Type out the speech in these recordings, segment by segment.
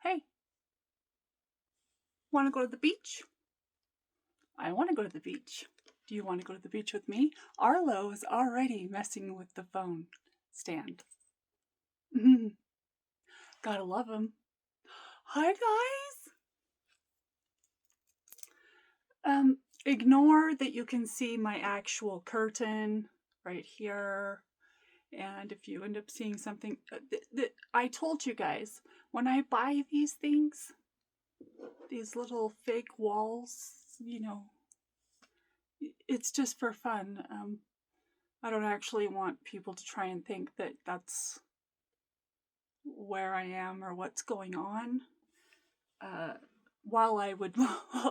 Hey, want to go to the beach? I want to go to the beach. Do you want to go to the beach with me? Arlo is already messing with the phone stand. Gotta love him. Hi, guys. Ignore that you can see my actual curtain right here. And if you end up seeing something, I told you guys, when I buy these things, these little fake walls, it's just for fun. I don't actually want people to try and think that that's where I am or what's going on. While I would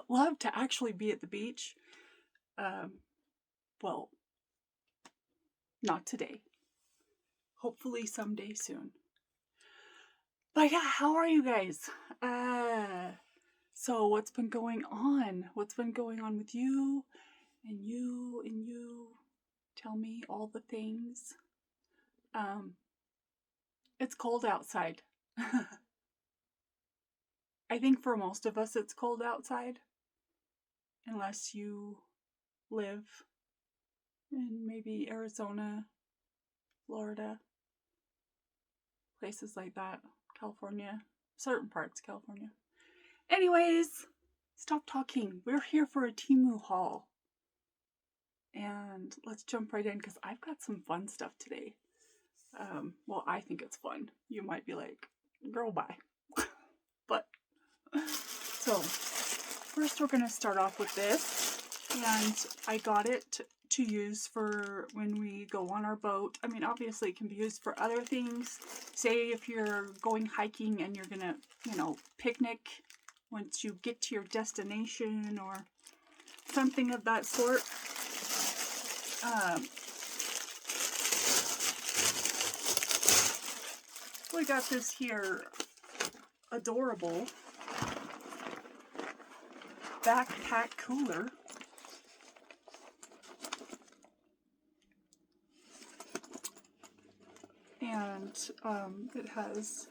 love to actually be at the beach, well, not today. Hopefully someday soon. But yeah, how are you guys? So what's been going on? What's been going on with you? And you? Tell me all the things. It's cold outside. I think for most of us it's cold outside. Unless you live in maybe Arizona, Florida, places like that, California, certain parts of California. Anyways, stop talking. We're here for a Teemu haul. And let's jump right in because I've got some fun stuff today. Well, I think it's fun. You might be like, girl, bye. But, so, first we're going to start off with this. And I got it to use for when we go on our boat. I mean, obviously it can be used for other things. Say if you're going hiking and you're going to, picnic once you get to your destination or something of that sort. We got this here adorable backpack cooler. And it has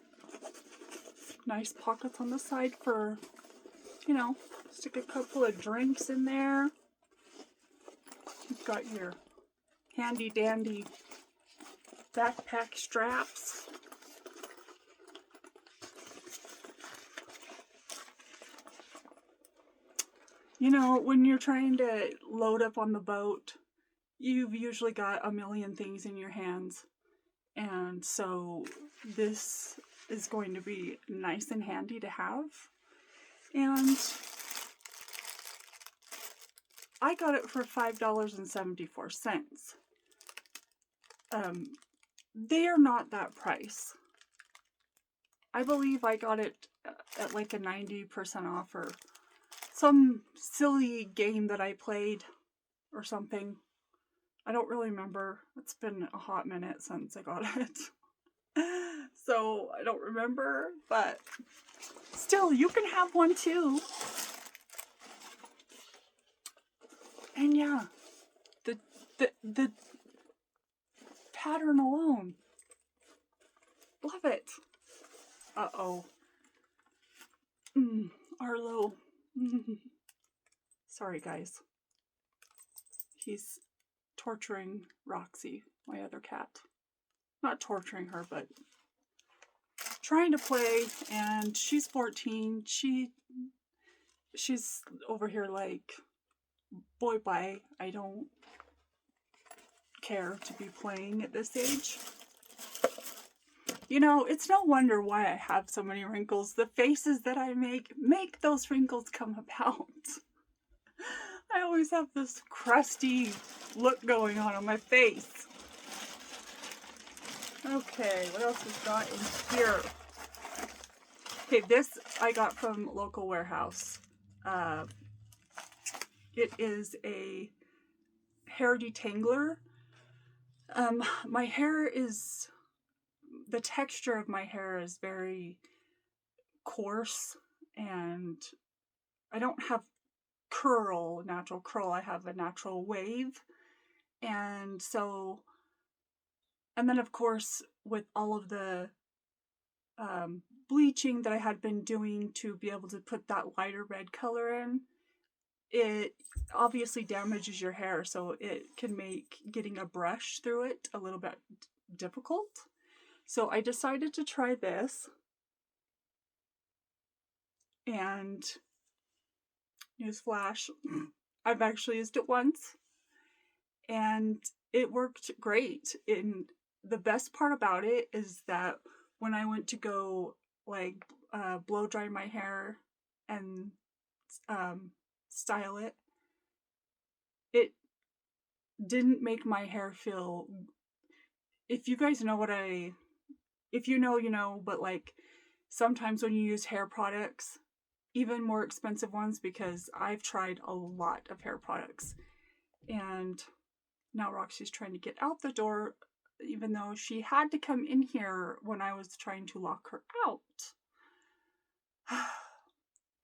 nice pockets on the side for, stick a couple of drinks in there. You've got your handy dandy backpack straps. When you're trying to load up on the boat, you've usually got a million things in your hands. And so this is going to be nice and handy to have. And I got it for $5.74. They are not that price. I believe I got it at like a 90% off or some silly game that I played or something. I don't really remember. It's been a hot minute since I got it. So I don't remember, but still, you can have one too. And yeah, the pattern alone. Love it. Uh-oh. Arlo. Sorry, guys. He's torturing Roxy, my other cat. Not torturing her, but trying to play, and she's 14. She's over here like, boy, bye. I don't care to be playing at this age. It's no wonder why I have so many wrinkles. The faces that I make those wrinkles come about. I always have this crusty look going on my face. Okay, what else we've got in here? Okay, this I got from local warehouse. It is a hair detangler. My hair is... The texture of my hair is very coarse, and I don't have natural curl. I have a natural wave. And then of course, with all of the bleaching that I had been doing to be able to put that lighter red color in, it obviously damages your hair, so it can make getting a brush through it a little bit difficult. So I decided to try this, and newsflash, I've actually used it once, and it worked great. And the best part about it is that when I went to go like blow dry my hair and style it, it didn't make my hair feel, if you guys know if you know, you know, but like sometimes when you use hair products, even more expensive ones, because I've tried a lot of hair products, and now Roxy's trying to get out the door, even though she had to come in here when I was trying to lock her out.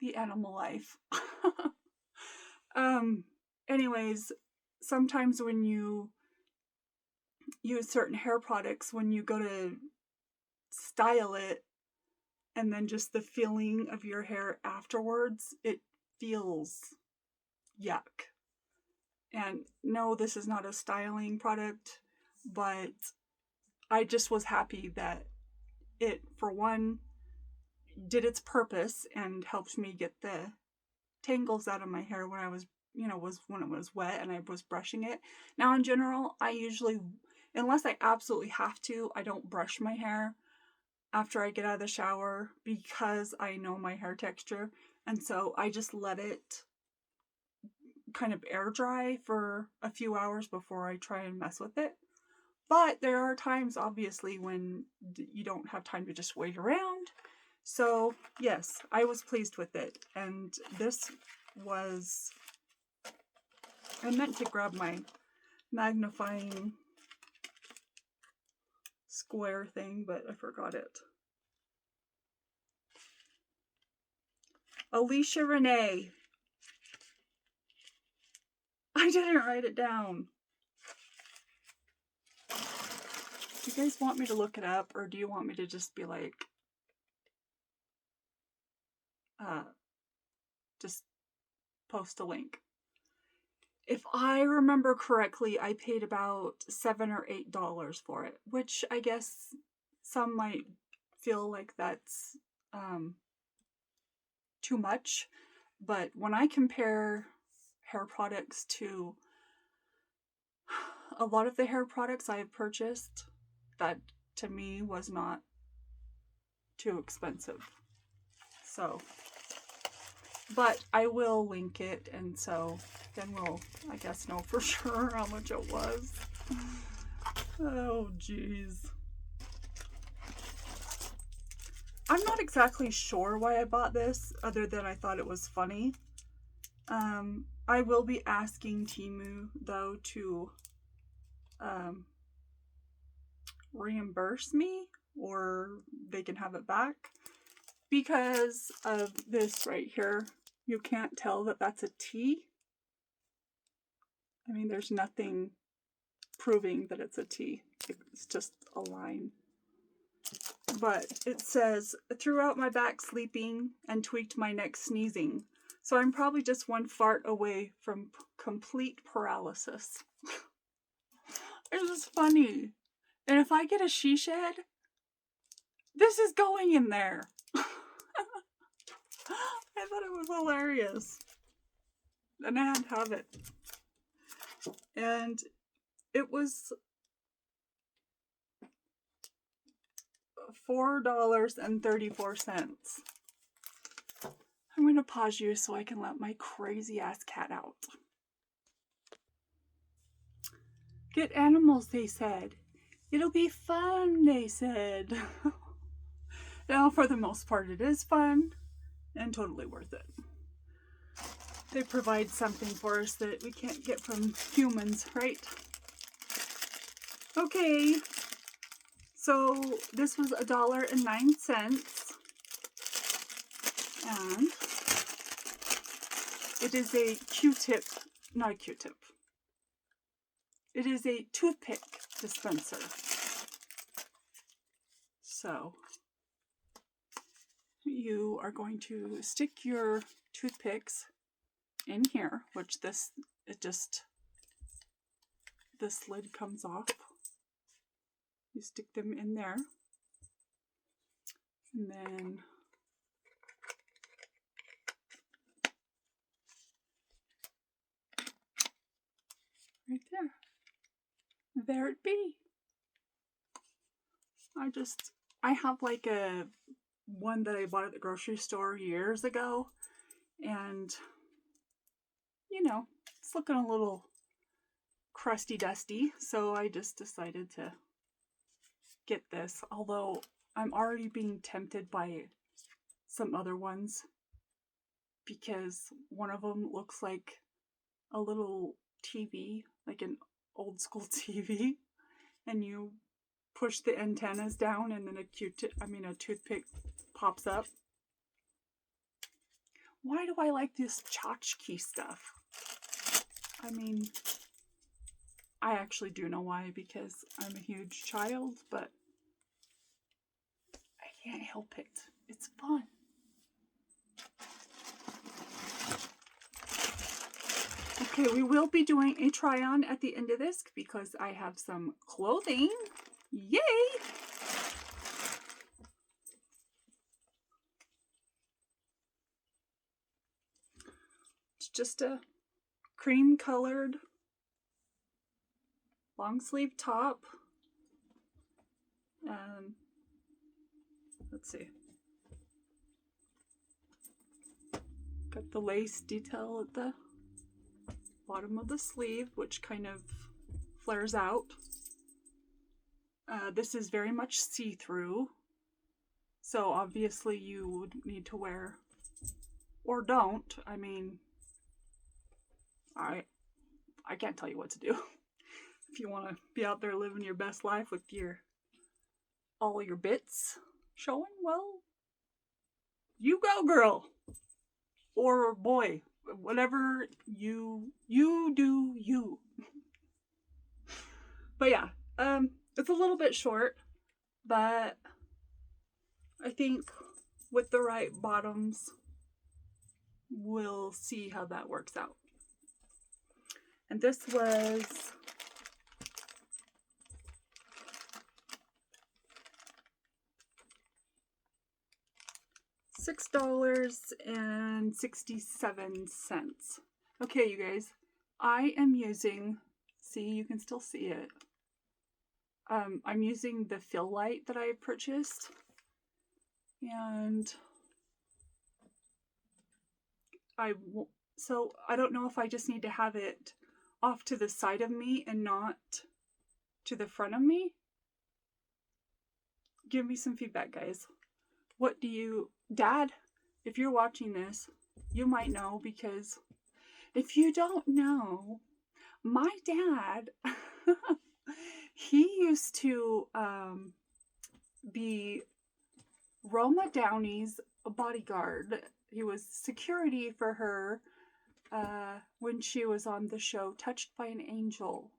The animal life. Anyways, sometimes when you use certain hair products, when you go to style it, and then just the feeling of your hair afterwards, it feels yuck. And no, this is not a styling product, but I just was happy that it, for one, did its purpose and helped me get the tangles out of my hair when I was, when it was wet and I was brushing it. Now, in general, I usually, unless I absolutely have to, I don't brush my hair after I get out of the shower, because I know my hair texture, and so I just let it kind of air dry for a few hours before I try and mess with it. But there are times, obviously, when you don't have time to just wait around. So yes, I was pleased with it, and this was, I meant to grab my magnifying square thing, but I forgot it. Alicia Renee. I didn't write it down. Do you guys want me to look it up, or do you want me to just be like, just post a link? If I remember correctly, I paid about $7 or $8 for it, which I guess some might feel like that's too much. But when I compare hair products to a lot of the hair products I have purchased, that to me was not too expensive. So, but I will link it, and so then we'll, I guess, know for sure how much it was. Oh, jeez. I'm not exactly sure why I bought this, other than I thought it was funny. I will be asking Teemu, though, to reimburse me, or they can have it back, because of this right here. You can't tell that that's a T. I mean, there's nothing proving that it's a T. It's just a line. But it says, throughout my back sleeping and tweaked my neck sneezing. So I'm probably just one fart away from complete paralysis. It's just funny. And if I get a she shed, this is going in there. I thought it was hilarious. And I had to have it. And it was $4.34. I'm going to pause you so I can let my crazy ass cat out. Get animals, they said. It'll be fun, they said. Now, for the most part, it is fun and totally worth it. They provide something for us that we can't get from humans, right? Okay, so this was $1.09, and it is a Q-tip, not a Q-tip. It is a toothpick dispenser. So, you are going to stick your toothpicks in here, which this lid comes off. You stick them in there, and then right there. There it be. I have like a one that I bought at the grocery store years ago, and you know, it's looking a little crusty dusty, so I just decided to get this, although I'm already being tempted by some other ones because one of them looks like a little TV, like an old school TV, and you push the antennas down and then a toothpick pops up. Why do I like this tchotchke stuff? I mean, I actually do know why, because I'm a huge child, but I can't help it. It's fun. Okay, we will be doing a try-on at the end of this because I have some clothing. Yay! It's just a cream-colored long sleeve top. Let's see. Got the lace detail at the bottom of the sleeve, which kind of flares out. This is very much see-through, so obviously you would need to wear, or don't. I mean, I can't tell you what to do. If you want to be out there living your best life with all your bits showing, well, you go, girl, or boy, whatever you do, you. But yeah, it's a little bit short, but I think with the right bottoms, we'll see how that works out. And this was $6.67. Okay, you guys, I am using, see, you can still see it. I'm using the fill light that I purchased, and so I don't know if I just need to have it off to the side of me and not to the front of me. Give me some feedback, guys. What do you, Dad, if you're watching this, you might know, because if you don't know, my dad, he used to be Roma Downey's bodyguard. He was security for her when she was on the show Touched by an Angel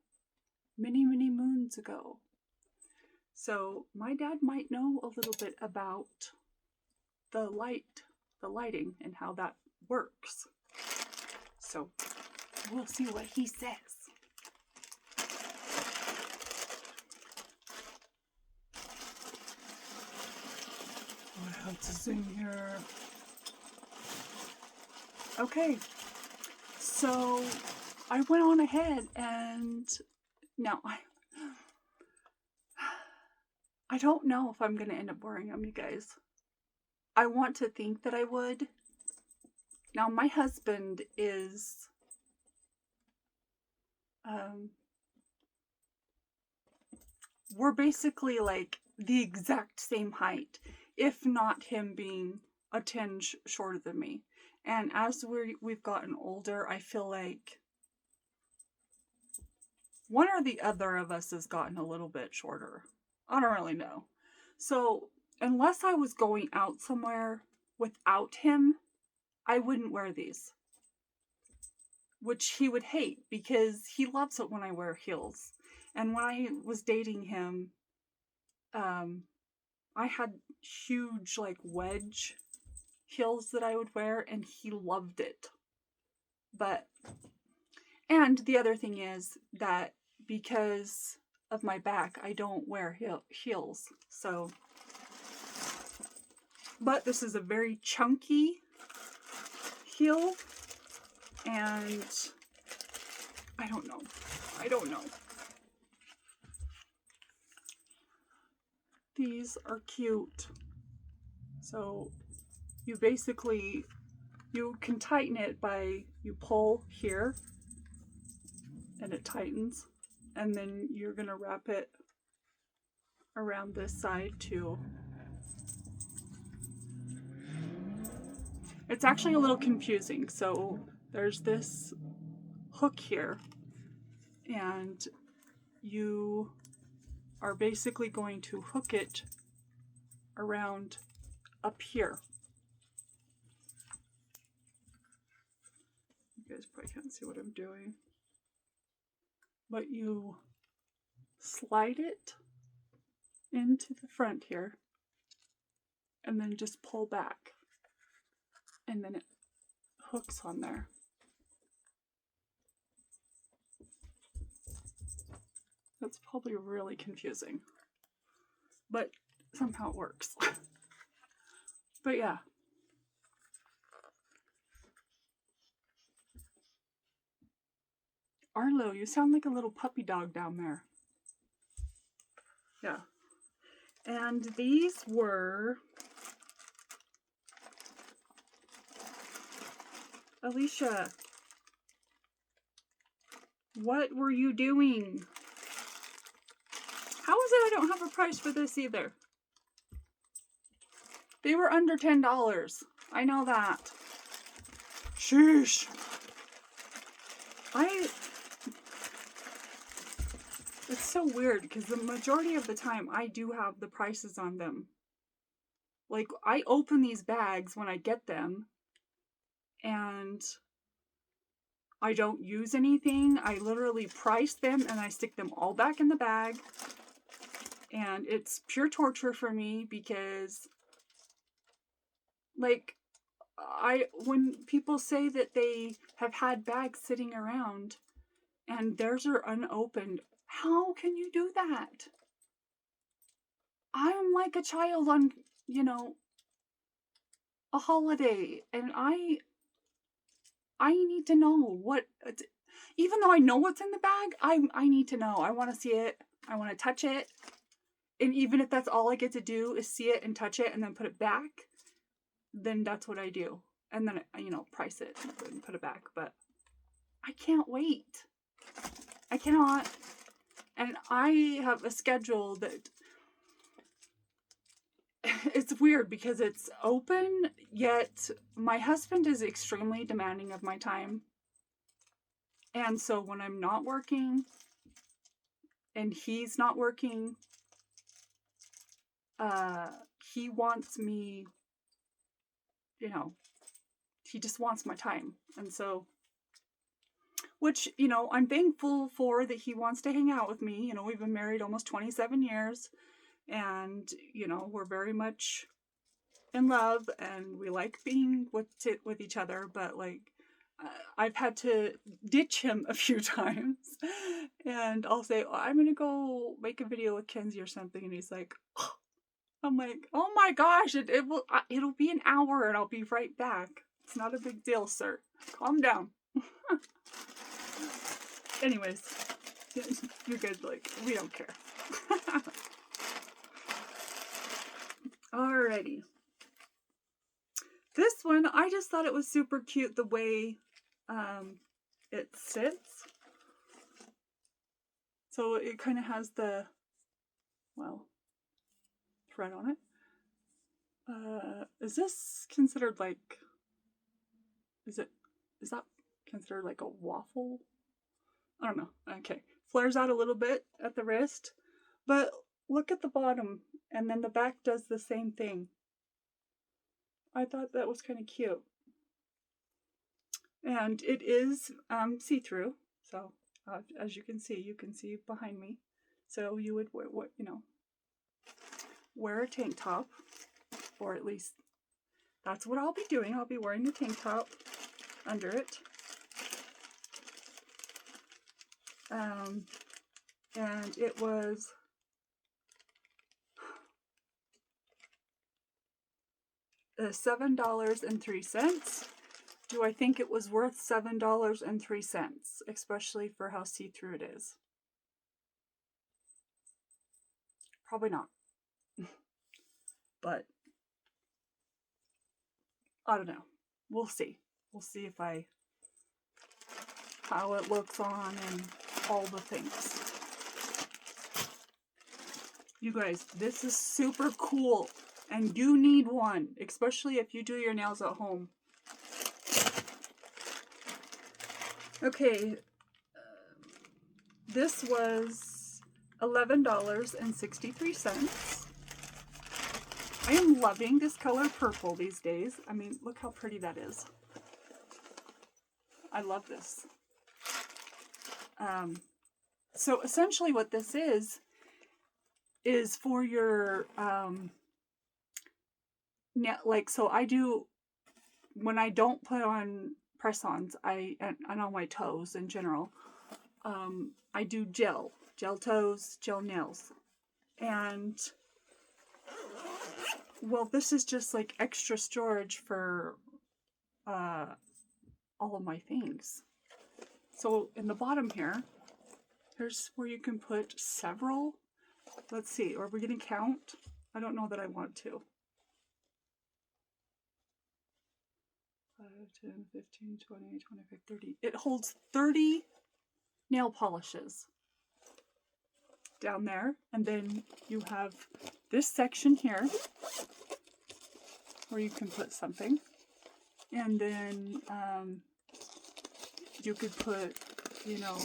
many, many moons ago. So my dad might know a little bit about the lighting and how that works. So we'll see what he says. I have to zoom here. Okay, so I went on ahead and now I don't know if I'm going to end up wearing them, you guys. I want to think that I would. Now, my husband is we're basically like the exact same height, if not him being a tinge shorter than me. And as we've gotten older, I feel like one or the other of us has gotten a little bit shorter. I don't really know. So unless I was going out somewhere without him, I wouldn't wear these. Which he would hate, because he loves it when I wear heels. And when I was dating him, I had huge, like, wedge heels that I would wear, and he loved it. And the other thing is that because of my back, I don't wear heels. So, but this is a very chunky heel, and I don't know. These are cute. So you basically, you can tighten it by, you pull here and it tightens, and then you're gonna wrap it around this side too. It's actually a little confusing. So there's this hook here, and you are basically going to hook it around up here. You guys probably can't see what I'm doing, but you slide it into the front here and then just pull back, and then it hooks on there. That's probably really confusing, but somehow it works. But yeah. Arlo, you sound like a little puppy dog down there. Yeah. And these were... Alicia, what were you doing? How is it I don't have a price for this either? They were under $10. I know that. Sheesh. It's so weird because the majority of the time I do have the prices on them. Like, I open these bags when I get them and I don't use anything. I literally price them and I stick them all back in the bag. And it's pure torture for me because, like, when people say that they have had bags sitting around and theirs are unopened, how can you do that? I'm like a child on, a holiday, and I need to know what, even though I know what's in the bag, I need to know. I want to see it. I want to touch it. And even if that's all I get to do is see it and touch it and then put it back, then that's what I do. And then, price it and put it back. But I can't wait. I cannot. And I have a schedule that it's weird because it's open, yet my husband is extremely demanding of my time. And so when I'm not working and he's not working, he wants me, he just wants my time. And so, which, I'm thankful for that he wants to hang out with me. We've been married almost 27 years. And, we're very much in love and we like being with each other. But, like, I've had to ditch him a few times. And I'll say, I'm going to go make a video with Kenzie or something. And he's like, oh. I'm like, oh my gosh, it'll be an hour and I'll be right back. It's not a big deal, sir. Calm down. Anyways, you guys, like, we don't care. Alrighty. This one, I just thought it was super cute the way it sits. So it kind of has the, thread on it. Is this considered like, is that considered like a waffle? I don't know. Okay. Flares out a little bit at the wrist, but look at the bottom, and then the back does the same thing. I thought that was kind of cute. And it is see-through, so as you can see behind me. So you would wear a tank top, or at least that's what I'll be doing. I'll be wearing the tank top under it. And it was $7.03. Do I think it was worth $7.03, especially for how see-through it is? Probably not. But I don't know. We'll see. We'll see how it looks on and all the things. You guys, this is super cool, and you need one, especially if you do your nails at home. Okay, this was $11.63. I am loving this color purple these days. I mean, look how pretty that is. I love this. So essentially what this is for your, like, so I do, when I don't put on press-ons, and on my toes in general, I do gel toes, gel nails. And, well, this is just like extra storage for, all of my things. So in the bottom here, here's where you can put several. Let's see, are we going to count? I don't know that I want to. 5, 10, 15, 20, 25, 30. It holds 30 nail polishes down there. And then you have this section here where you can put something. And then you could put, you know,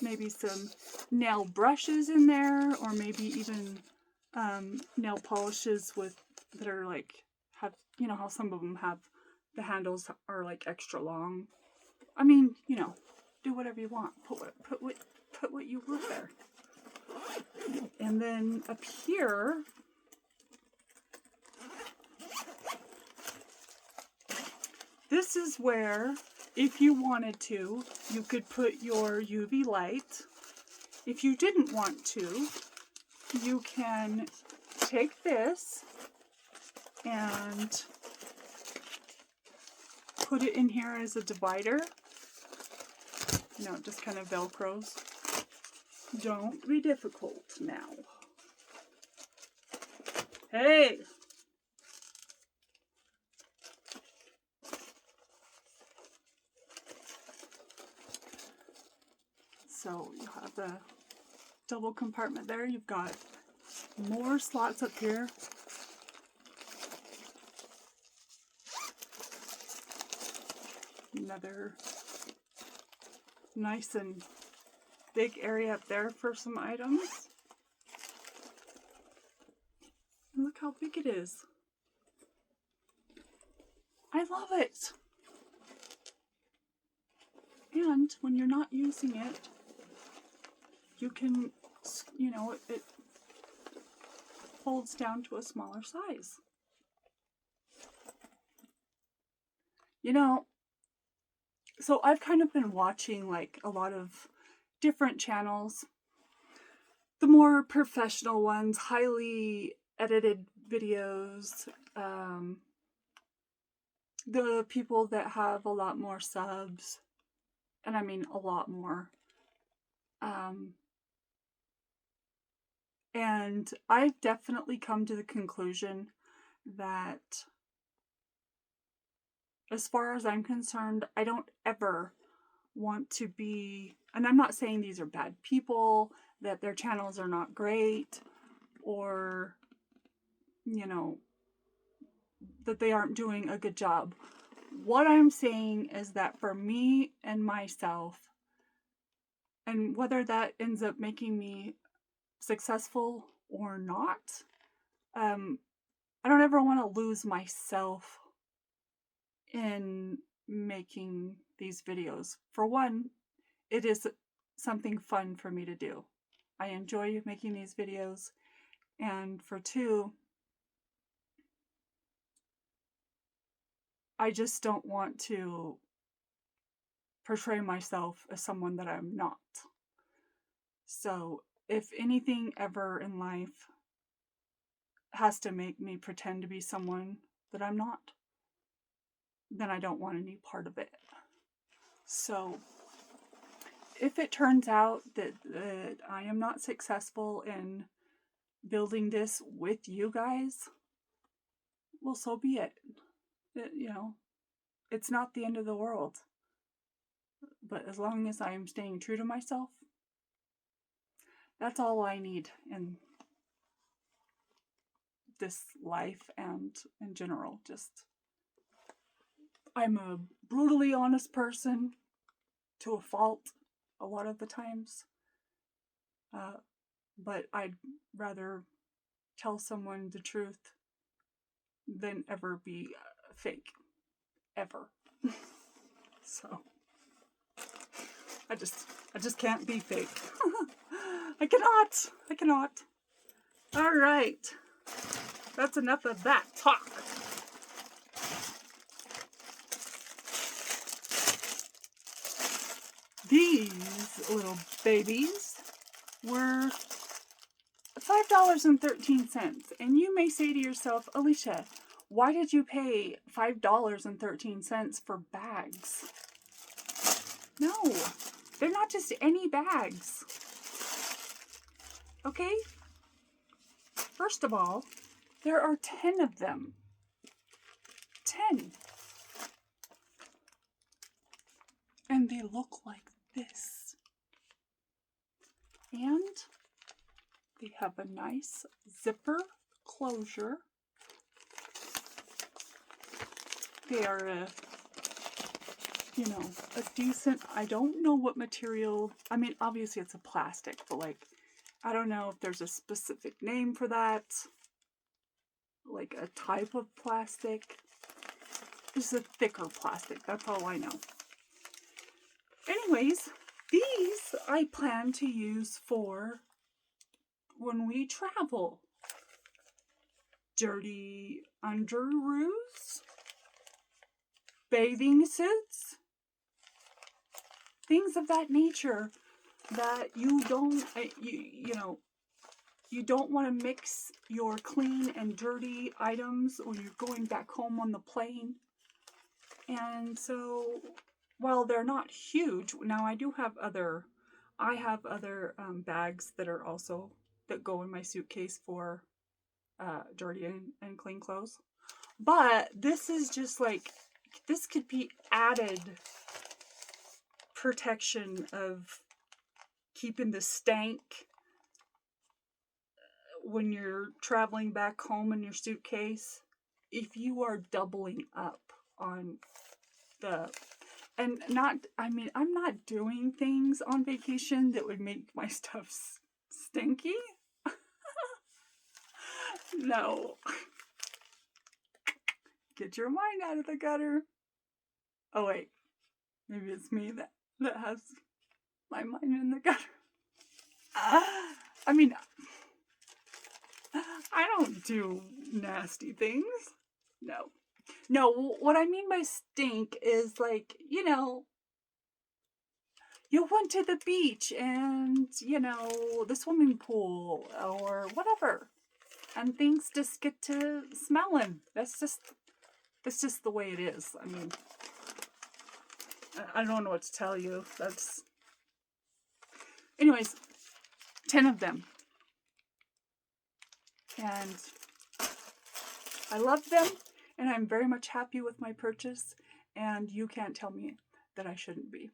maybe some nail brushes in there, or maybe even nail polishes that are like, have, you know how some of them have the handles are like extra long. I mean, you know, do whatever you want. Put what you want there. And then up here, this is where, if you wanted to, you could put your UV light. If you didn't want to, you can take this and put it in here as a divider. You know, it just kind of Velcros. Don't be difficult now. Hey! So you have the double compartment there. You've got more slots up here. Another nice and big area up there for some items. And look how big it is. I love it. And when you're not using it, you can, you know, it folds down to a smaller size. You know, so I've kind of been watching like a lot of different channels. The more professional ones, highly edited videos, the people that have a lot more subs, and I mean a lot more. And I've definitely come to the conclusion that, as far as I'm concerned, I don't ever want to be, and I'm not saying these are bad people, that their channels are not great, or, you know, that they aren't doing a good job. What I'm saying is that for me and myself, and whether that ends up making me successful or not, I don't ever want to lose myself in making these videos. For one, it is something fun for me to do. I enjoy making these videos. And for two, I just don't want to portray myself as someone that I'm not. So if anything ever in life has to make me pretend to be someone that I'm not, then I don't want any part of it. So if it turns out that I am not successful in building this with you guys, well, so be it. It's not the end of the world. But as long as I am staying true to myself, that's all I need in this life and in general. Just, I'm a brutally honest person to a fault a lot of the times. But I'd rather tell someone the truth than ever be fake. Ever. So, I just can't be fake. I cannot. All right. That's enough of that talk. These little babies were $5.13. And you may say to yourself, Alicia, why did you pay $5.13 for bags? No, they're not just any bags. Okay? First of all, there are 10 of them. 10. And they look like this. And they have a nice zipper closure. They are a decent, I don't know what material, I mean, obviously it's a plastic, but like, I don't know if there's a specific name for that, like a type of plastic. This is a thicker plastic, that's all I know. Anyways, these I plan to use for when we travel. Dirty underoos, bathing suits, things of that nature that you don't, you don't want to mix your clean and dirty items when you're going back home on the plane. And so, while they're not huge, now I have other bags that are also, that go in my suitcase for dirty and clean clothes. But this is just like, this could be added protection of keeping the stank when you're traveling back home in your suitcase. If you are doubling up on and not, I mean, I'm not doing things on vacation that would make my stuff stinky. No. Get your mind out of the gutter. Oh wait, maybe it's me that has my mind in the gutter. I mean, I don't do nasty things. No, what I mean by stink is like, you went to the beach and, the swimming pool or whatever, and things just get to smelling. That's just the way it is. I mean, I don't know what to tell you. Anyways, 10 of them. And I love them, and I'm very much happy with my purchase, and you can't tell me that I shouldn't be.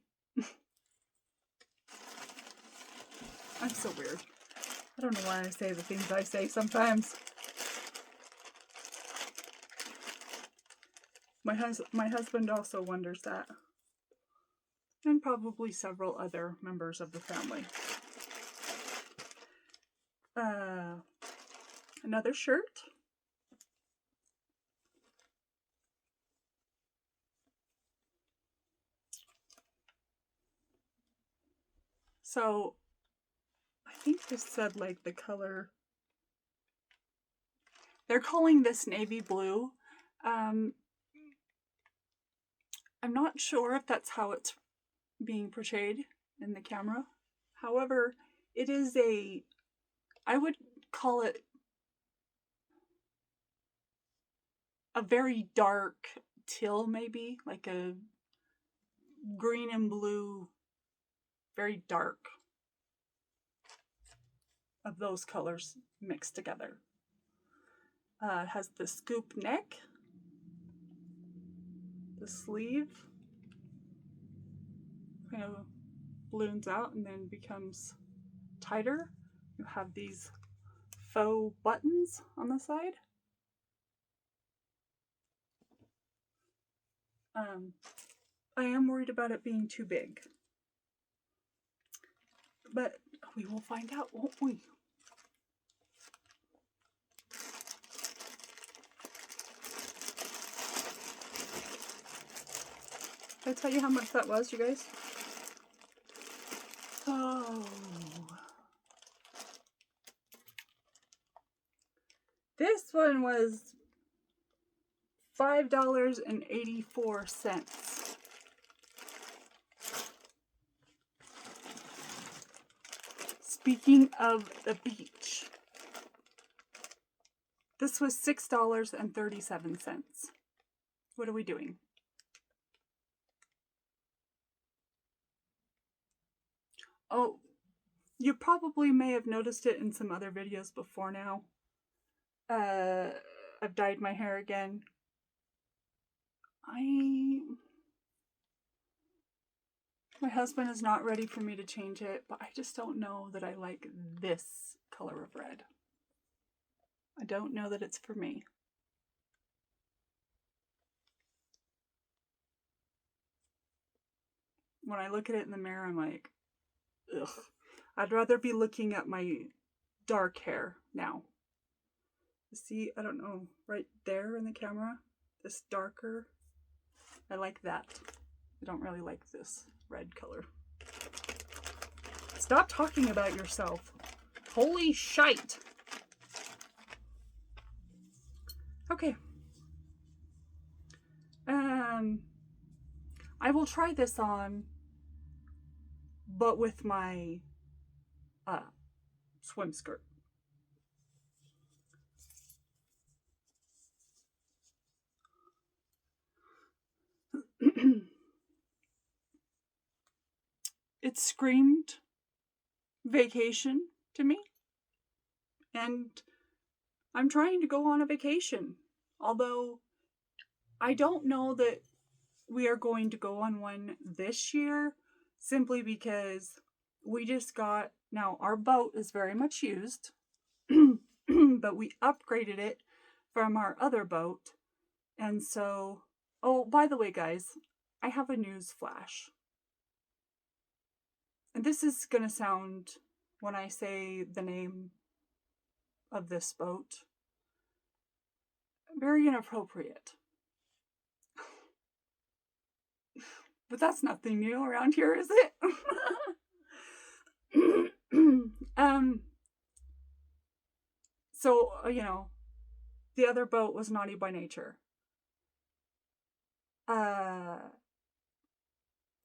I'm so weird. I don't know why I say the things I say sometimes. My husband also wonders that. And probably several other members of the family. Another shirt. So, I think this said like the color. They're calling this navy blue. I'm not sure if that's how it's being portrayed in the camera. However, it is I would call it a very dark teal, maybe, like a green and blue, very dark, of those colors mixed together. It has the scoop neck, the sleeve kind of balloons out and then becomes tighter. You have these faux buttons on the side. I am worried about it being too big, but we will find out, won't we? Did I tell you how much that was, you guys? Oh. This one was $5.84. Speaking of the beach, this was $6.37. What are we doing? Oh, you probably may have noticed it in some other videos before now. I've dyed my hair again. My husband is not ready for me to change it, but I just don't know that I like this color of red. I don't know that it's for me. When I look at it in the mirror, I'm like, ugh. I'd rather be looking at my dark hair now. See, I don't know, right there in the camera, this darker, I like that. I don't really like this red color. Stop talking about yourself. Holy shite. Okay. I will try this on, but with my swim skirt. It screamed vacation to me, and I'm trying to go on a vacation, although I don't know that we are going to go on one this year, simply because we just got, now our boat is very much used, but we upgraded it from our other boat, and so, oh, by the way, guys, I have a news flash. And this is going to sound, when I say the name of this boat, very inappropriate. But that's nothing new around here, is it? So, you know, the other boat was naughty by nature.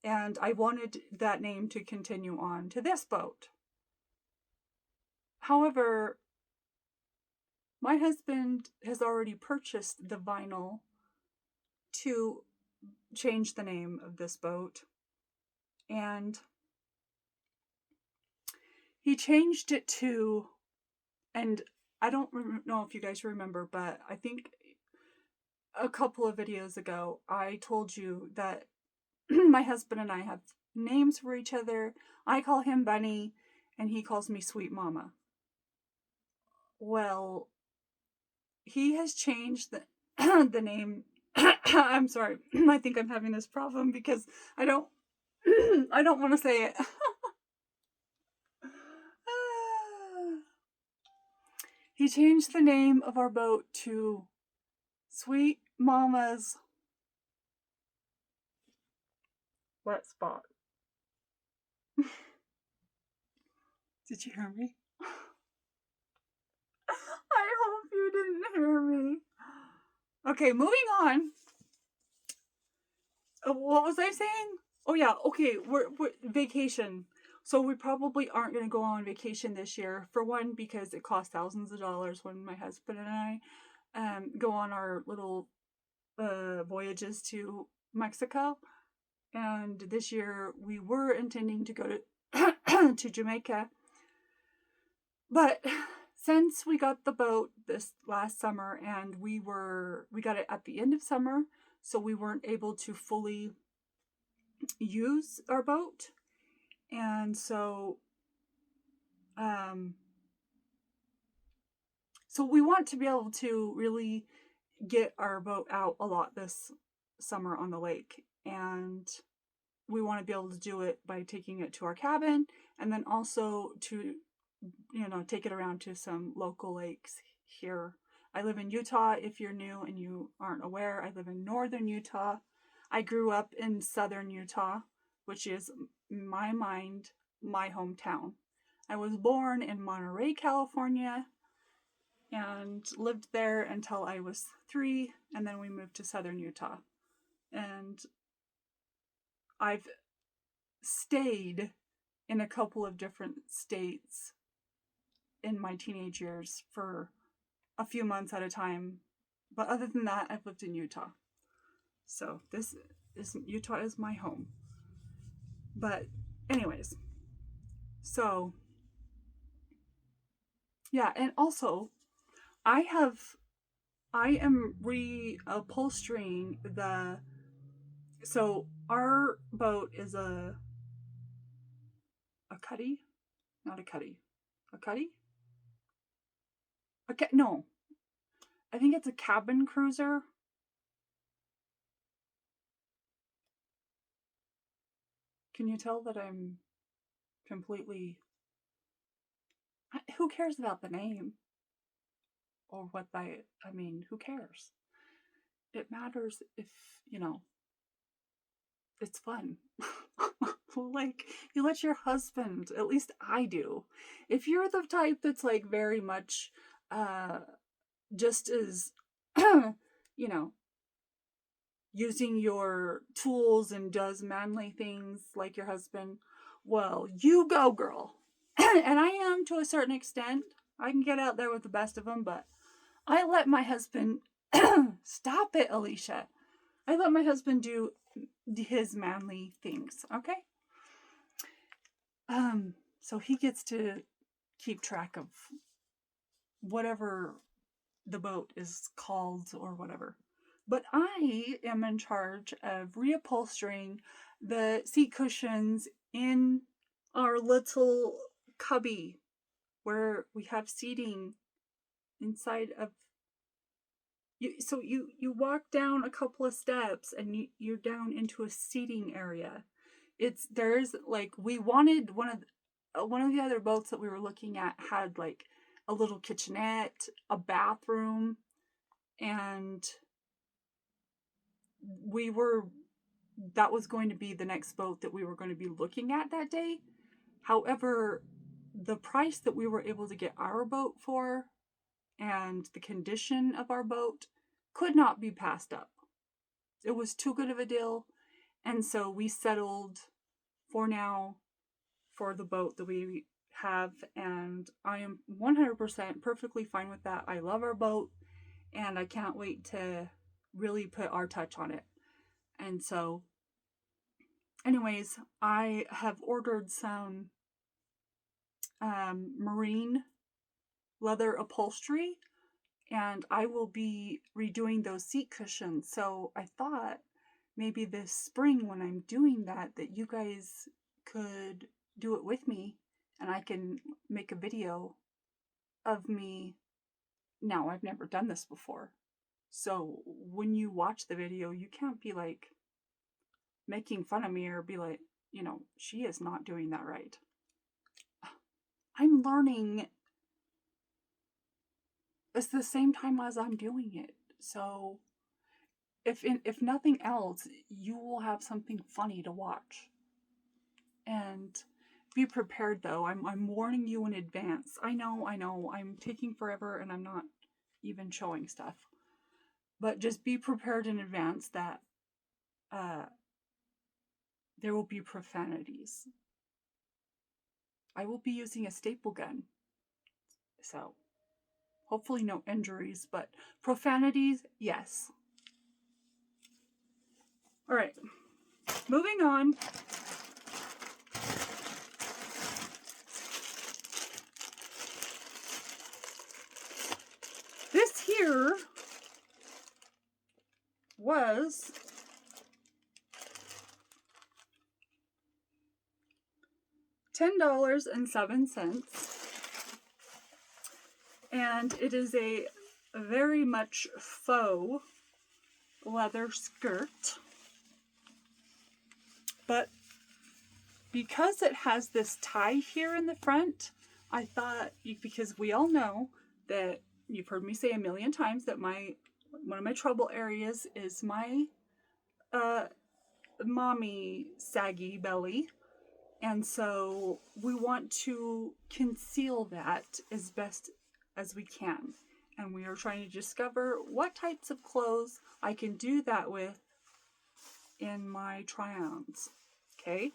And I wanted that name to continue on to this boat. However, my husband has already purchased the vinyl to change the name of this boat. And he changed it to, and I don't know if you guys remember, but I think a couple of videos ago, I told you that my husband and I have names for each other. I call him Bunny, and he calls me Sweet Mama. Well, he has changed the name. I'm sorry. I think I'm having this problem because I don't want to say it. He changed the name of our boat to Sweet Mama's Wet Spot. Did you hear me? I hope you didn't hear me. Okay, moving on. What was I saying? Oh yeah, okay, we're vacation. So we probably aren't going to go on vacation this year. For one, because it costs thousands of dollars when my husband and I go on our little voyages to Mexico. And this year we were intending to go to to Jamaica. But since we got the boat this last summer and we got it at the end of summer, so we weren't able to fully use our boat. And so so we want to be able to really get our boat out a lot this summer on the lake, and we want to be able to do it by taking it to our cabin and then also to take it around to some local lakes here. I live in Utah. If you're new and you aren't aware, I live in northern Utah. I grew up in southern Utah, which is, in my mind, my hometown. I was born in Monterey, California, and lived there until I was 3, and then we moved to southern Utah. And I've stayed in a couple of different states in my teenage years for a few months at a time. But other than that, I've lived in Utah. So Utah is my home. But anyways, so yeah, and also I am reupholstering so our boat is a cuddy, not a cuddy, a cuddy. No, I think it's a cabin cruiser. Can you tell that I'm completely... Who cares about the name? Or what who cares? It matters if, it's fun. Like, you let your husband, at least I do. If you're the type that's like very much just as, using your tools and does manly things like your husband, well, you go, girl. And I am to a certain extent. I can get out there with the best of them, but I let my husband... Stop it, Alicia. I let my husband do his manly things, okay? So he gets to keep track of whatever the boat is called or whatever. But I am in charge of reupholstering the seat cushions in our little cubby where we have seating inside of you. So you walk down a couple of steps and you're down into a seating area. There's like, we wanted one of the other boats that we were looking at had like a little kitchenette, a bathroom, and that was going to be the next boat that we were going to be looking at that day. However, the price that we were able to get our boat for and the condition of our boat could not be passed up. It was too good of a deal, and so we settled for now for the boat that we have, and I am 100% perfectly fine with that. I love our boat, and I can't wait to really put our touch on it. And so, anyways, I have ordered some marine leather upholstery, and I will be redoing those seat cushions. So I thought maybe this spring when I'm doing that you guys could do it with me, and I can make a video of me. Now, I've never done this before, so when you watch the video, you can't be like making fun of me or be like, she is not doing that right. I'm learning. It's the same time as I'm doing it, so if nothing else, you will have something funny to watch. And be prepared, though. I'm warning you in advance. I know. I'm taking forever and I'm not even showing stuff. But just be prepared in advance that there will be profanities. I will be using a staple gun. So, hopefully no injuries, but profanities, yes. All right, moving on. This here was $10.07, and it is a very much faux leather skirt, but because it has this tie here in the front, I thought, because we all know that you've heard me say a million times that one of my trouble areas is my mommy saggy belly. And so we want to conceal that as best as we can. And we are trying to discover what types of clothes I can do that with in my try-ons. Okay?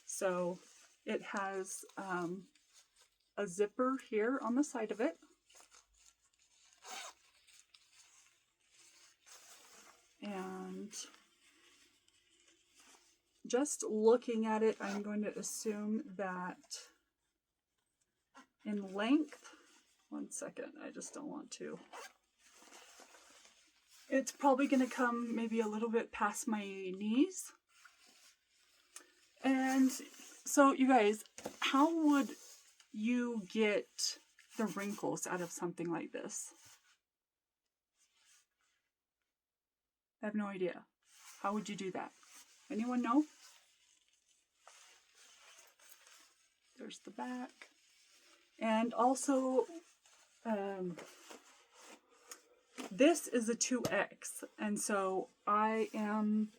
So it has a zipper here on the side of it. And just looking at it, I'm going to assume that in length, one second, I just don't want to. It's probably going to come maybe a little bit past my knees. And so you guys, how would you get the wrinkles out of something like this? I have no idea. How would you do that? Anyone know? There's the back. And also, this is a 2X. And so I am,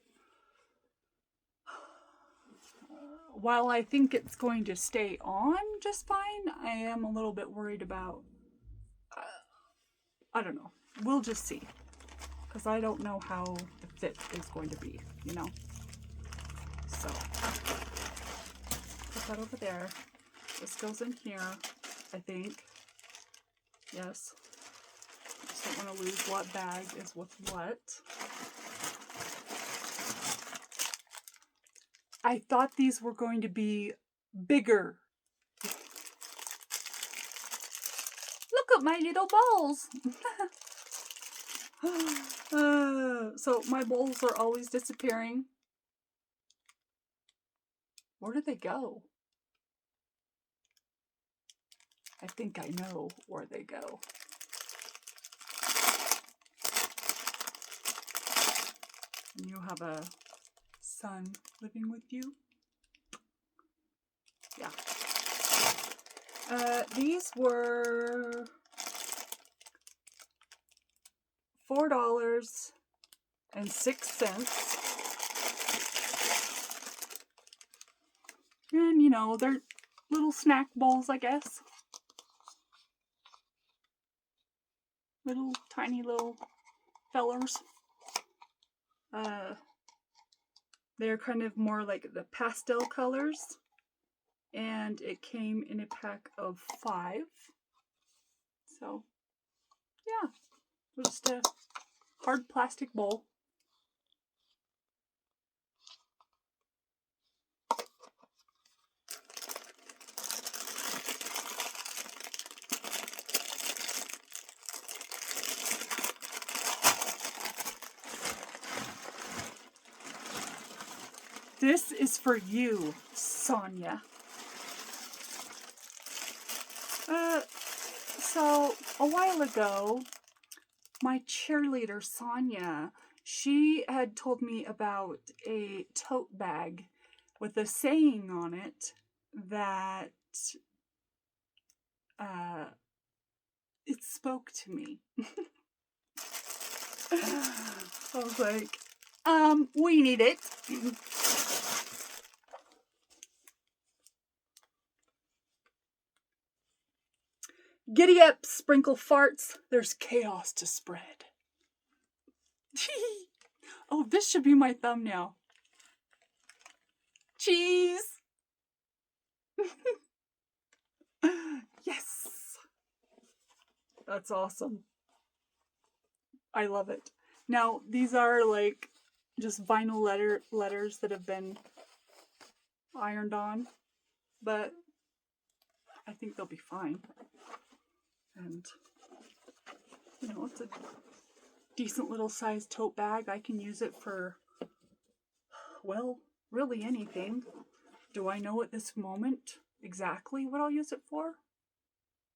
while I think it's going to stay on just fine, I am a little bit worried about, I don't know. We'll just see. Because I don't know how the fit is going to be, you know. So, put that over there. This goes in here, I think. Yes. Just don't want to lose what bag is with what. I thought these were going to be bigger. Look at my little balls. So my bowls are always disappearing. Where did they go? I think I know where they go. And you have a son living with you? Yeah. These were $4.06. And, you know, they're little snack bowls, I guess. Little, tiny little fellers. They're kind of more like the pastel colors. And it came in a pack of 5. So, yeah. Just a hard plastic bowl. This is for you, Sonia. So a while ago, my cheerleader, Sonia, she had told me about a tote bag with a saying on it that it spoke to me. I was like, we need it. Giddy up, sprinkle farts. There's chaos to spread. Oh, this should be my thumbnail. Cheese! Yes! That's awesome. I love it. Now, these are like just vinyl letters that have been ironed on, but I think they'll be fine. And, you know, it's a decent little sized tote bag. I can use it for, well, really anything. Do I know at this moment exactly what I'll use it for?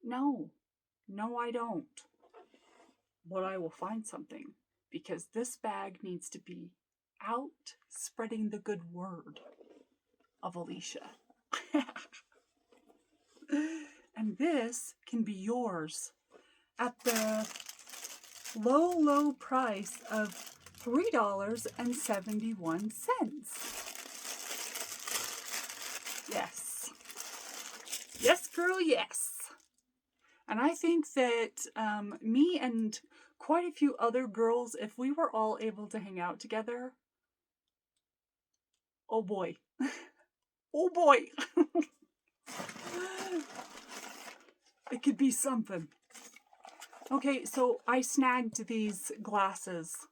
No. No, I don't. But I will find something, because this bag needs to be out spreading the good word of Alicia. And this can be yours at the low, low price of $3.71. Yes. Yes, girl, yes. And I think that me and quite a few other girls, if we were all able to hang out together, oh boy. Oh boy. It could be something. Okay, so I snagged these glasses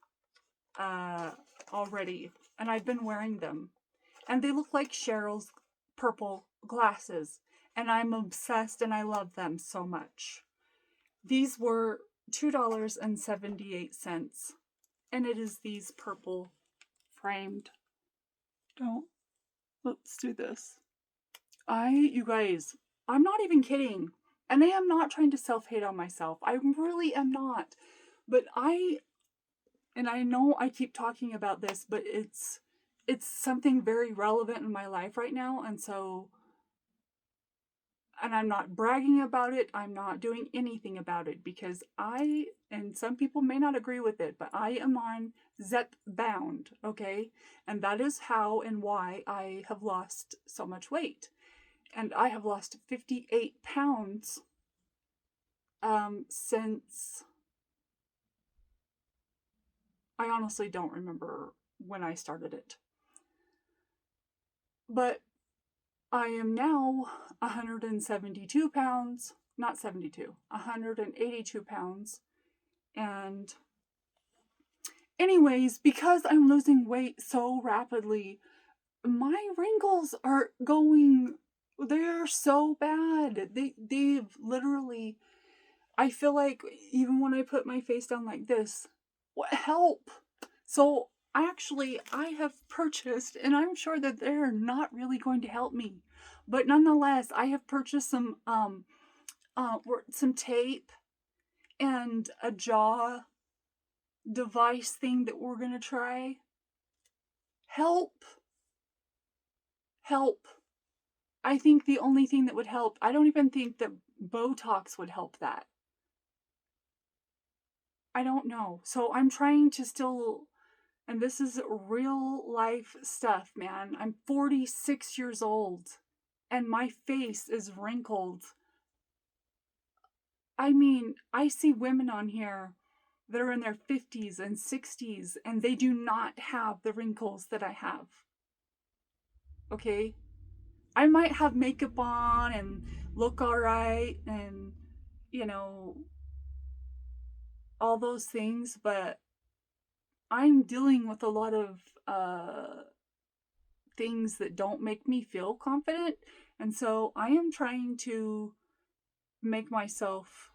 already, and I've been wearing them. And they look like Cheryl's purple glasses, and I'm obsessed and I love them so much. These were $2.78, and it is these purple framed. Let's do this. You guys, I'm not even kidding. And I am not trying to self-hate on myself. I really am not. But I know I keep talking about this, but it's something very relevant in my life right now. And I'm not bragging about it. I'm not doing anything about it, because and some people may not agree with it, but I am on Zepbound, okay? And that is how and why I have lost so much weight. And I have lost 58 pounds since, I honestly don't remember when I started it. But I am now 172 pounds, not 72, 182 pounds. And anyways, because I'm losing weight so rapidly, my wrinkles are they're so bad. They've literally, I feel like even when I put my face down like this, what help? So I have purchased, and I'm sure that they're not really going to help me, but nonetheless, I have purchased some tape and a jaw device thing that we're gonna try. Help. I think the only thing that would help, I don't even think that Botox would help that. I don't know. So I'm trying to still, and this is real life stuff, man. I'm 46 years old, and my face is wrinkled. I mean, I see women on here that are in their 50s and 60s, and they do not have the wrinkles that I have. Okay? I might have makeup on and look alright and, you know, all those things, but I'm dealing with a lot of things that don't make me feel confident, and so I am trying to make myself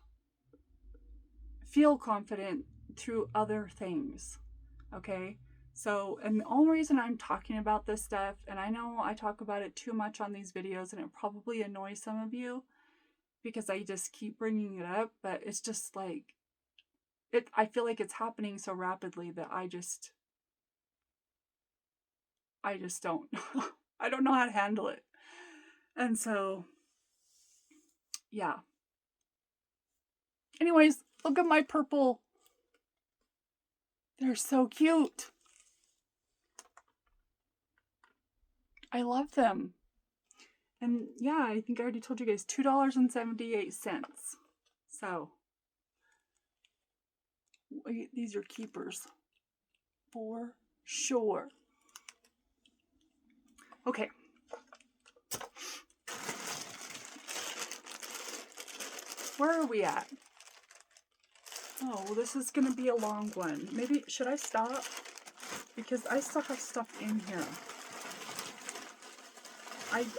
feel confident through other things. Okay? So, and the only reason I'm talking about this stuff, and I know I talk about it too much on these videos and it probably annoys some of you because I just keep bringing it up, but it's just like, I feel like it's happening so rapidly that I just don't, I don't know how to handle it. And so, yeah. Anyways, look at my purple. They're so cute. I love them. And yeah, I think I already told you guys, $2.78. So, these are keepers. For sure. Okay, Where are we at? Oh, this is going to be a long one. Maybe, should I stop? Because I still have stuff in here.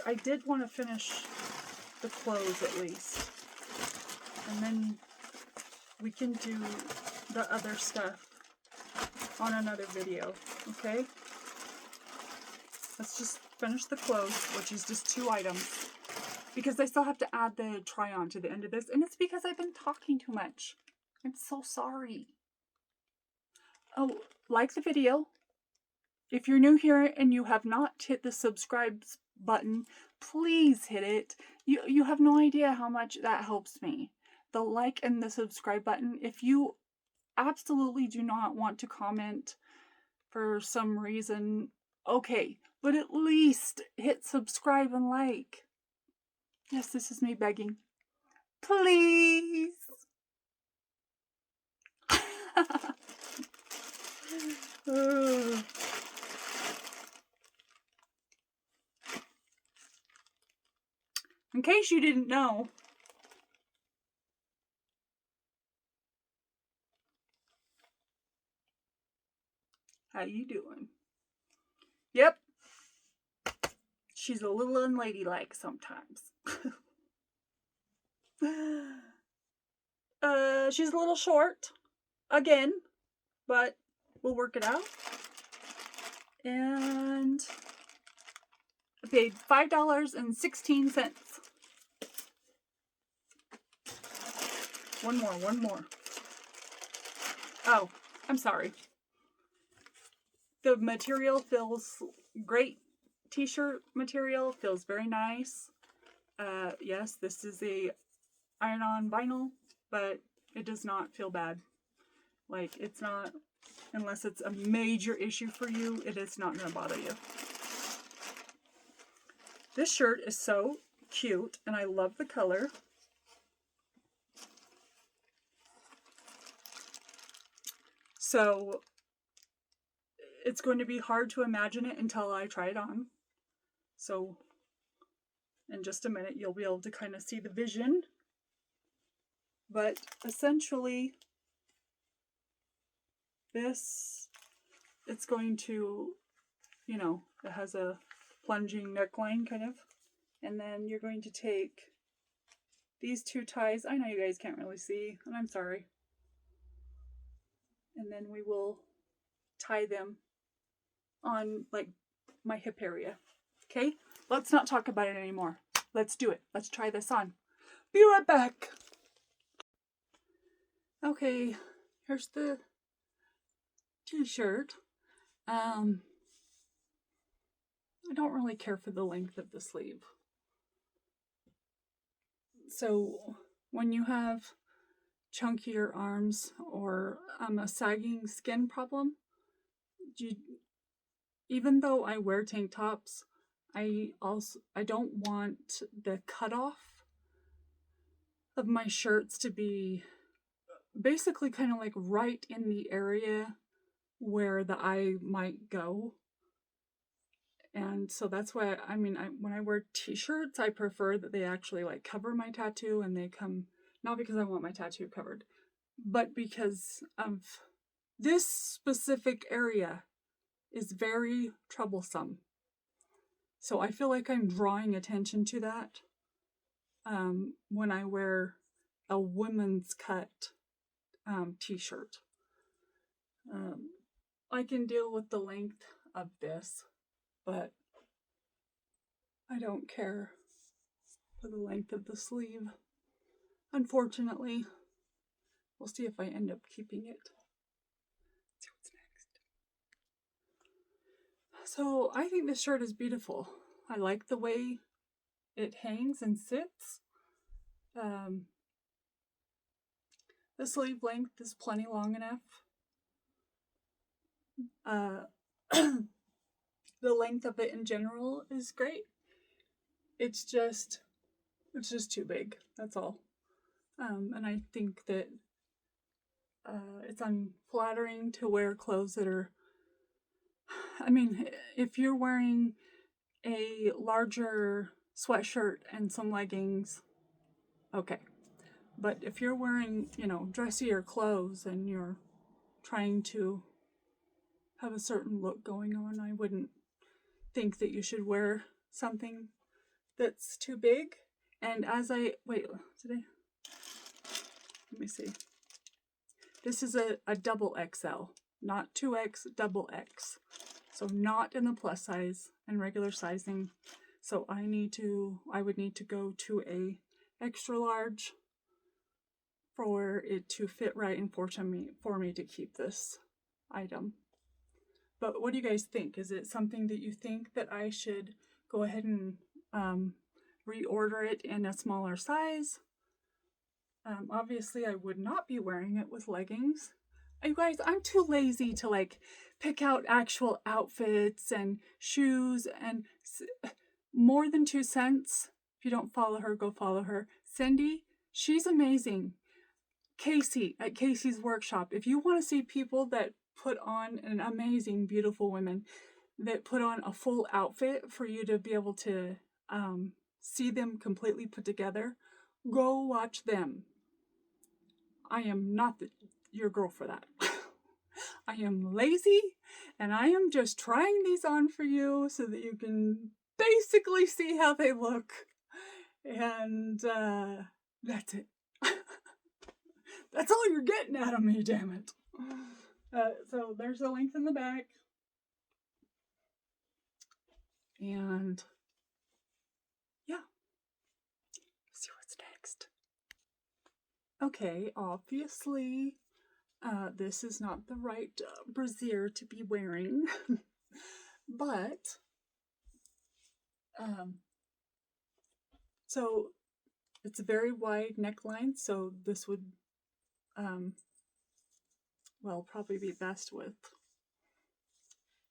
I did want to finish the clothes at least. And then we can do the other stuff on another video, okay? Let's just finish the clothes, which is just 2 items. Because I still have to add the try-on to the end of this. And it's because I've been talking too much. I'm so sorry. Oh, like the video. If you're new here and you have not hit the subscribe button, please hit it. You have no idea how much that helps me. The like and the subscribe button. If you absolutely do not want to comment for some reason, okay, but at least hit subscribe and like. Yes, this is me begging. Please. In case you didn't know, how you doing? Yep. She's a little unladylike sometimes. She's a little short, again, but we'll work it out. And I paid $5.16. One more. Oh, I'm sorry. The material feels great. T-shirt material feels very nice. Yes, this is a iron-on vinyl, but it does not feel bad. Like, it's not, unless it's a major issue for you, it is not going to bother you. This shirt is so cute, and I love the color. So, it's going to be hard to imagine it until I try it on. So, in just a minute, you'll be able to kind of see the vision. But essentially, this, it's going to, you know, it has a plunging neckline kind of. And then you're going to take these 2 ties. I know you guys can't really see, and I'm sorry. And then we will tie them on, like, my hip area. Okay? Let's not talk about it anymore. Let's do it. Let's try this on. Be right back. Okay, here's the t-shirt. I don't really care for the length of the sleeve. So when you have chunkier arms or a sagging skin problem, even though I wear tank tops, I don't want the cutoff of my shirts to be basically kind of like right in the area where the eye might go. And so that's why, when I wear t-shirts, I prefer that they actually like cover my tattoo, and they come, not because I want my tattoo covered, but because of this specific area is very troublesome. So I feel like I'm drawing attention to that when I wear a women's cut t-shirt. I can deal with the length of this, but I don't care for the length of the sleeve. Unfortunately, we'll see if I end up keeping it. Let's see what's next. So I think this shirt is beautiful. I like the way it hangs and sits. The sleeve length is plenty long enough. The length of it in general is great. It's just too big. That's all. And I think that it's unflattering to wear clothes that are, if you're wearing a larger sweatshirt and some leggings, okay. But if you're wearing, you know, dressier clothes and you're trying to have a certain look going on, I wouldn't think that you should wear something that's too big. And as I, wait, let me see. This is a double XL, not 2X, double X. So not in the plus size and regular sizing. So I would need to go to a extra large for it to fit right and for me to keep this item. But what do you guys think? Is it something that you think that I should go ahead and reorder it in a smaller size? Obviously, I would not be wearing it with leggings. You guys, I'm too lazy to like pick out actual outfits and shoes. And more than 2 cents. If you don't follow her, go follow her. Cindy, she's amazing. Casey at Casey's Workshop. If you want to see people that put on an amazing, beautiful women that put on a full outfit for you to be able to see them completely put together, go watch them. I am not your girl for that. I am lazy and I am just trying these on for you so that you can basically see how they look. And that's it. That's all you're getting out of me, damn it. So there's the length in the back. And yeah. Let's see what's next. Okay, obviously, this is not the right brassiere to be wearing. But, so it's a very wide neckline, so this would, well, probably be best with,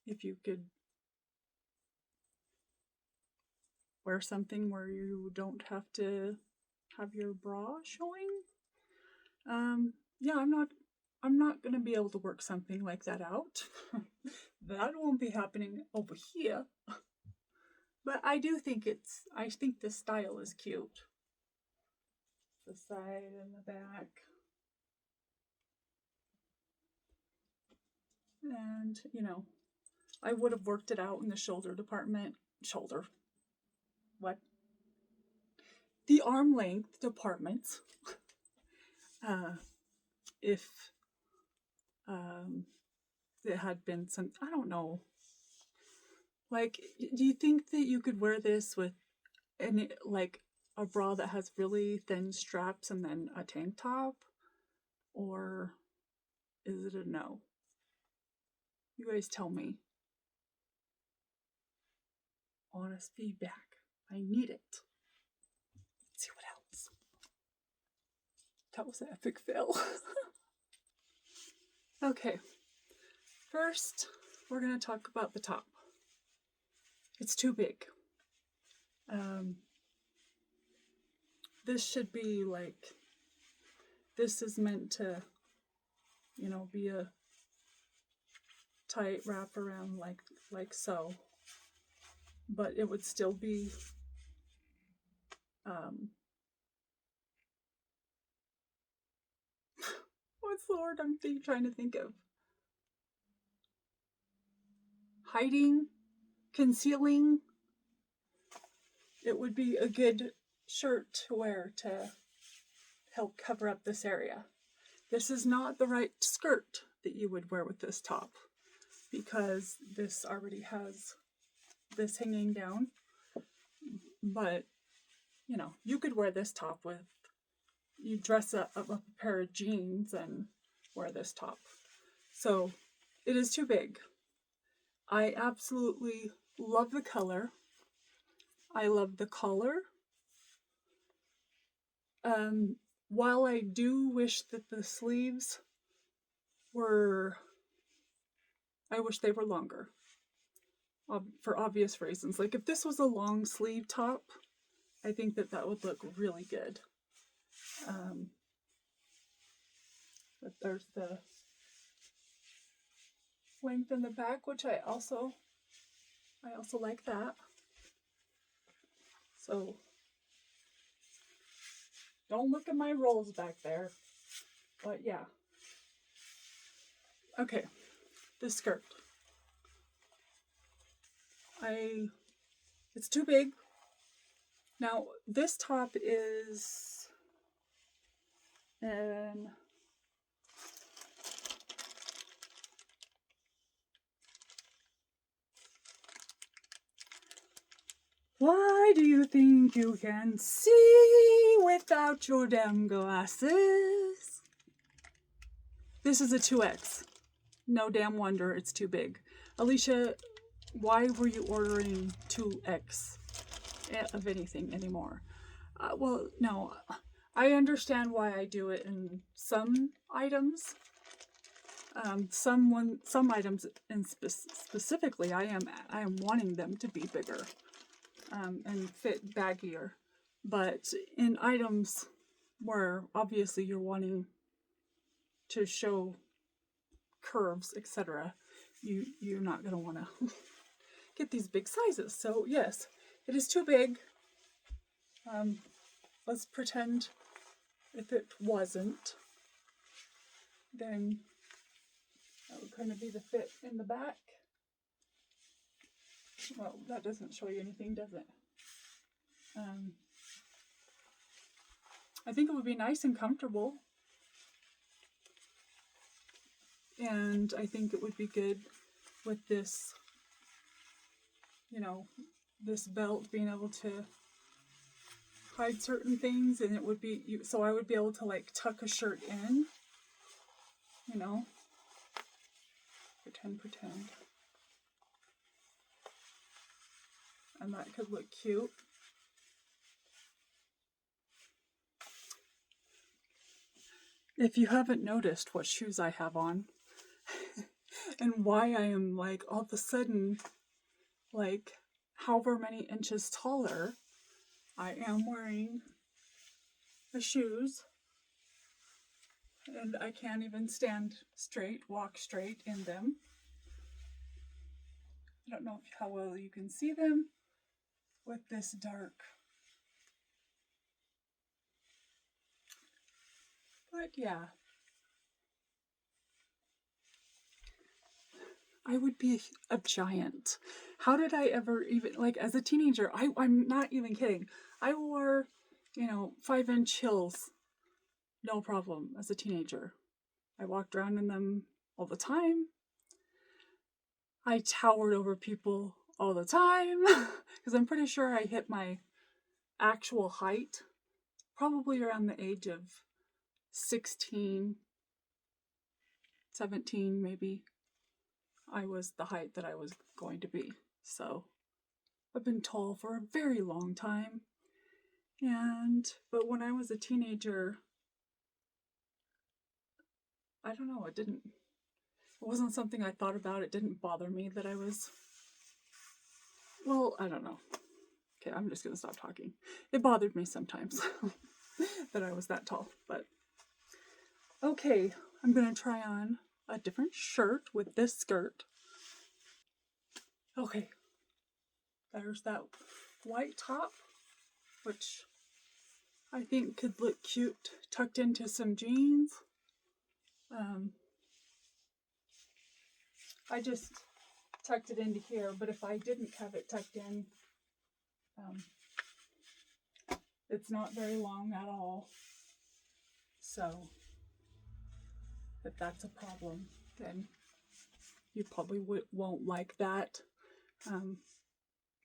if you could wear something where you don't have to have your bra showing. Yeah, I'm not gonna be able to work something like that out. That won't be happening over here. But I think the style is cute. The side and the back. And, you know, I would have worked it out in the shoulder department. What? The arm length department. If it had been some, I don't know. Like, do you think that you could wear this with like a bra that has really thin straps and then a tank top? Or is it a no? You guys tell me. Honest feedback. I need it. Let's see what else. That was an epic fail. Okay. First, we're going to talk about the top. It's too big. This should be like, this is meant to, you know, be a tight wrap around like so. But it would still be, what's the word I'm trying to think of? Hiding, concealing. It would be a good shirt to wear to help cover up this area. This is not the right skirt that you would wear with this top, because this already has this hanging down. But, you know, you could wear this top with, you dress up a pair of jeans and wear this top. So it is too big. I absolutely love the color. I love the collar. While I do wish that the sleeves were, I wish they were longer. For obvious reasons. Like if this was a long sleeve top, I think that would look really good. But there's the length in the back, which I also like that. So Don't look at my rolls back there. But yeah. Okay, this skirt. It's too big. Now, this top is why do you think you can see without your damn glasses? This is a 2X. No damn wonder it's too big. Alicia, why were you ordering 2X of anything anymore? Well, no, I understand why I do it in some items. Some items in specifically, I am wanting them to be bigger and fit baggier. But in items where obviously you're wanting to show curves, etc., you're not going to want to get these big sizes. So yes, it is too big. Let's pretend if it wasn't, then that would kind of be the fit in the back. Well, that doesn't show you anything, does it? I think it would be nice and comfortable. And I think it would be good with this, this belt being able to hide certain things, and it would be, so I would be able to like tuck a shirt in, pretend. And that could look cute. If you haven't noticed what shoes I have on, and why I am like all of a sudden like however many inches taller, I am wearing the shoes, and I can't even stand straight, walk straight in them. I don't know how well you can see them with this dark. But yeah. I would be a giant. How did I ever even, like as a teenager, I'm not even kidding. I wore, 5-inch heels, no problem as a teenager. I walked around in them all the time. I towered over people all the time because I'm pretty sure I hit my actual height probably around the age of 16, 17 maybe. I was the height that I was going to be. So I've been tall for a very long time. But when I was a teenager, I don't know, it wasn't something I thought about. It didn't bother me that I was, well, I don't know. Okay, I'm just going to stop talking. It bothered me sometimes that I was that tall, but okay, I'm going to try on a different shirt with this skirt. Okay, there's that white top, which I think could look cute tucked into some jeans. I just tucked it into here, but if I didn't have it tucked in, it's not very long at all. So if that's a problem, then you probably won't like that.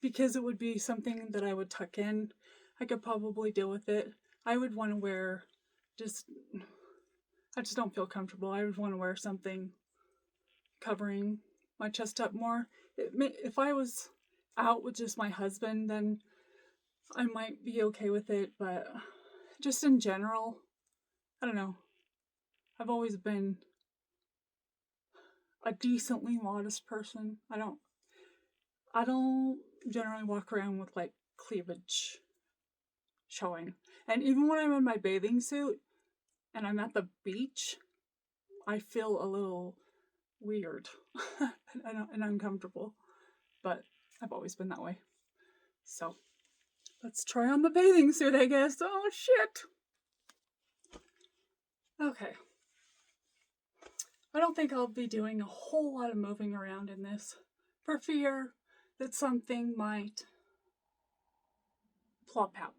Because it would be something that I would tuck in. I could probably deal with it. I would want to wear I just don't feel comfortable. I would want to wear something covering my chest up more. If I was out with just my husband, then I might be okay with it, but just in general, I don't know. I've always been a decently modest person. I don't generally walk around with like cleavage showing. And even when I'm in my bathing suit and I'm at the beach, I feel a little weird and uncomfortable. But I've always been that way. So let's try on the bathing suit, I guess. Oh shit. Okay. I don't think I'll be doing a whole lot of moving around in this for fear that something might plop out.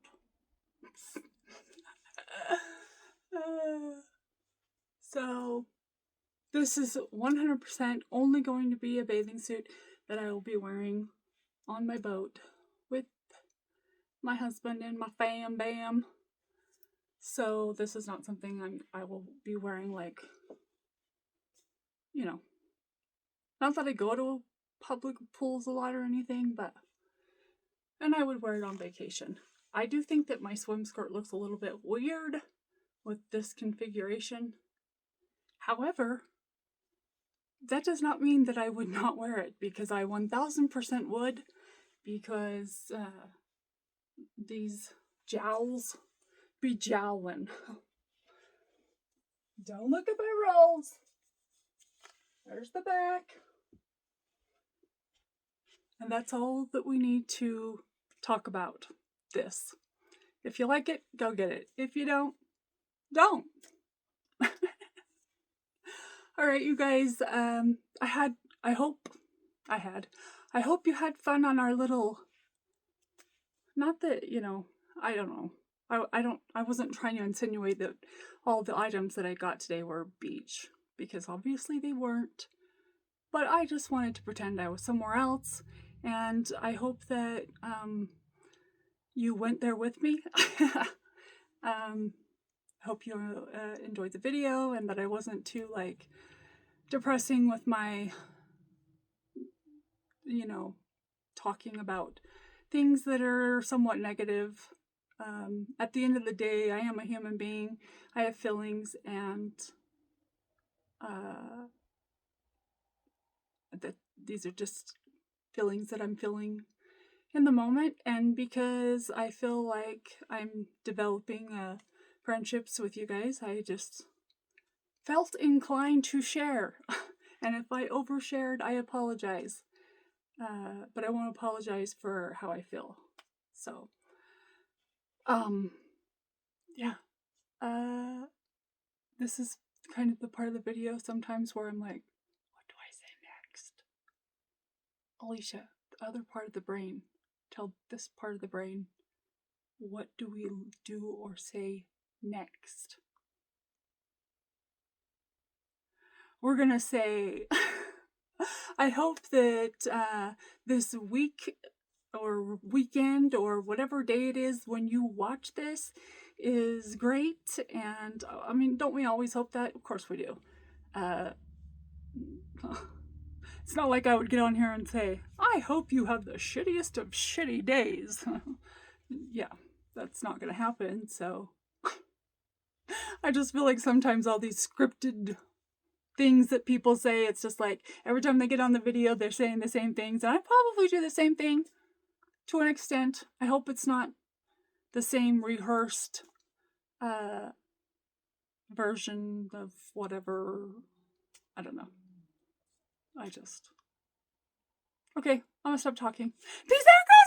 So this is 100% only going to be a bathing suit that I will be wearing on my boat with my husband and my fam bam. So this is not something I will be wearing, like, you know, not that I go to public pools a lot or anything, but, and I would wear it on vacation. I do think that my swim skirt looks a little bit weird with this configuration. However, that does not mean that I would not wear it, because I 1000% would, because these jowls be jowling. Don't look at my rolls. There's the back. And that's all that we need to talk about this. If you like it, go get it. If you don't, don't. All right, you guys, I hope you had fun on our little, not that, you know, I don't know. I wasn't trying to insinuate that all the items that I got today were beach, because obviously they weren't. But I just wanted to pretend I was somewhere else, and I hope that you went there with me. Hope you enjoyed the video, and that I wasn't too, like, depressing with my, you know, talking about things that are somewhat negative. At the end of the day, I am a human being. I have feelings, and that these are just feelings that I'm feeling in the moment. And because I feel like I'm developing friendships with you guys, I just felt inclined to share. And if I overshared, I apologize. But I won't apologize for how I feel. So, yeah. This is kind of the part of the video sometimes where I'm like, what do I say next? Alicia, the other part of the brain, tell this part of the brain, what do we do or say next? We're gonna say, I hope that this week or weekend or whatever day it is when you watch this is great. And I mean, don't we always hope that? Of course we do. It's not like I would get on here and say, I hope you have the shittiest of shitty days. Yeah, that's not gonna happen. So I just feel like sometimes all these scripted things that people say, it's just like every time they get on the video, they're saying the same things. And I probably do the same thing to an extent. I hope it's not the same rehearsed version of whatever. I don't know. Okay, I'm gonna stop talking. Peace out, guys!